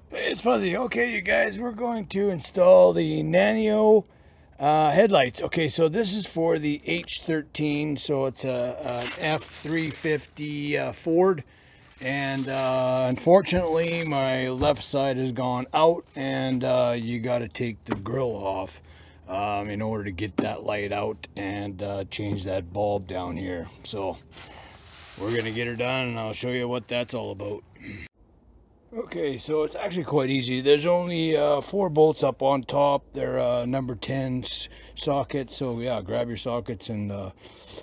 It's fuzzy. Okay, you guys, we're going to install the NINEO headlights. Okay, so this is for the H13, so it's an F350 Ford, and unfortunately my left side has gone out, and you got to take the grill off in order to get that light out and change that bulb down here. So we're gonna get her done, and I'll show you what that's all about. Okay, so it's actually quite easy. There's only 4 bolts up on top. They're number 10 sockets. So yeah, grab your sockets and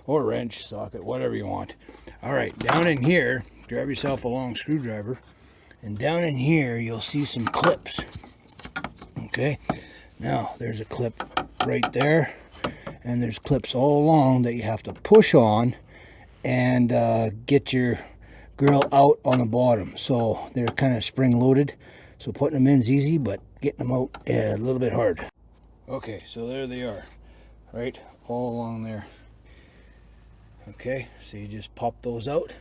or wrench socket, whatever you want. All right, down in here, grab yourself a long screwdriver, and down in here you'll see some clips. Okay, now there's a clip right there, and there's clips all along that you have to push on and get your grill out on the bottom. So they're kind of spring loaded, so putting them in is easy, but getting them out a little bit hard. Okay, so there they are, right all along there. Okay, so you just pop those out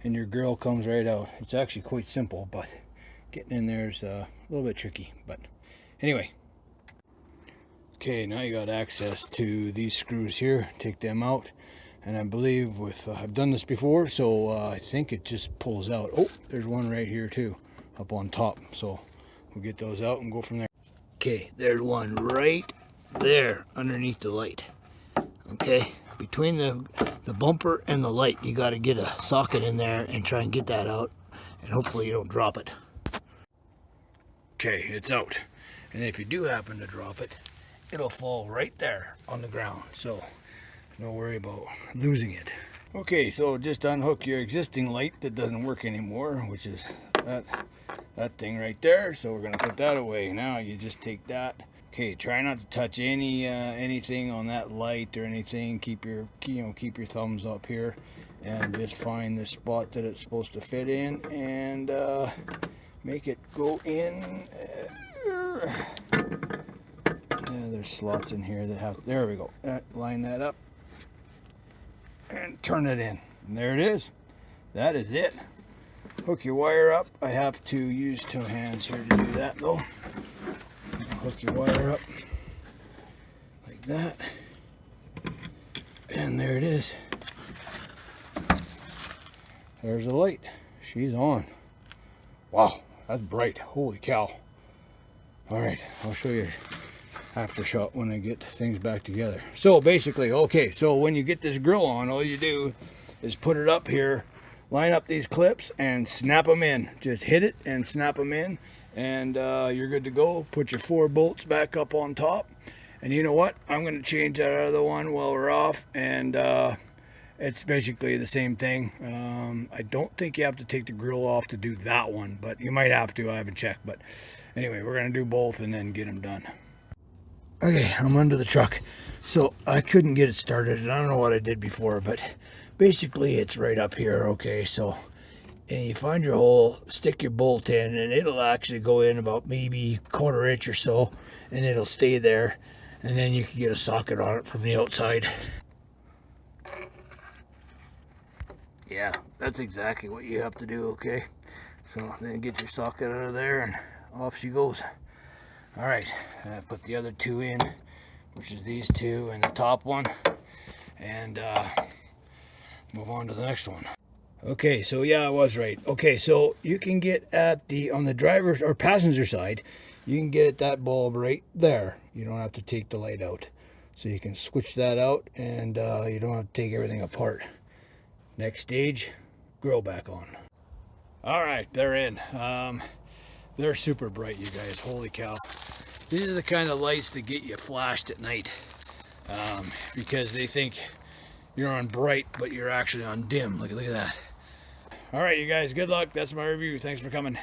and your grill comes right out. It's actually quite simple, but getting in there is a little bit tricky. But anyway, okay, now you got access to these screws here. Take them out. And I believe I've done this before, so I think it just pulls out. Oh, there's one right here too, up on top. So we'll get those out and go from there. Okay, there's one right there underneath the light. Okay, between the bumper and the light, you got to get a socket in there and try and get that out, and hopefully you don't drop it. Okay, it's out. And if you do happen to drop it, it'll fall right there on the ground. So no worry about losing it. Okay, so just unhook your existing light that doesn't work anymore, which is that thing right there. So we're gonna put that away. Now you just take that. Okay, try not to touch anything on that light or anything. Keep your keep your thumbs up here, and just find the spot that it's supposed to fit in, and make it go in. There's slots in here that have. There we go. Line that up and turn it in, and there it is. That is it. Hook your wire up. I have to use 2 hands here to do that though. Hook your wire up like that, and there it is. There's the light. She's on. Wow, that's bright. Holy cow. All right, I'll show you after shot when I get things back together. So basically, okay, so when you get this grill on, all you do is put it up here, line up these clips and snap them in. Just hit it and snap them in, and you're good to go. Put your 4 bolts back up on top, and you know what, I'm going to change that other one while we're off, and it's basically the same thing. I don't think you have to take the grill off to do that one, but you might have to. I haven't checked, but anyway, we're going to do both and then get them done. Okay, I'm under the truck, so I couldn't get it started, and I don't know what I did before, but basically it's right up here. Okay, so and you find your hole, stick your bolt in, and it'll actually go in about maybe 1/4 inch or so, and it'll stay there, and then you can get a socket on it from the outside. Yeah, that's exactly what you have to do. Okay, so then get your socket out of there, and off she goes. All right, put the other 2 in, which is these 2 and the top one, and move on to the next one. Okay, so yeah, I was right. Okay, so you can get at on the driver's or passenger side, you can get at that bulb right there. You don't have to take the light out. So you can switch that out, and you don't have to take everything apart. Next stage, grill back on. All right, they're in. They're super bright, you guys. Holy cow. These are the kind of lights that get you flashed at night, because they think you're on bright, but you're actually on dim. Look at that. All right, you guys, good luck. That's my review. Thanks for coming.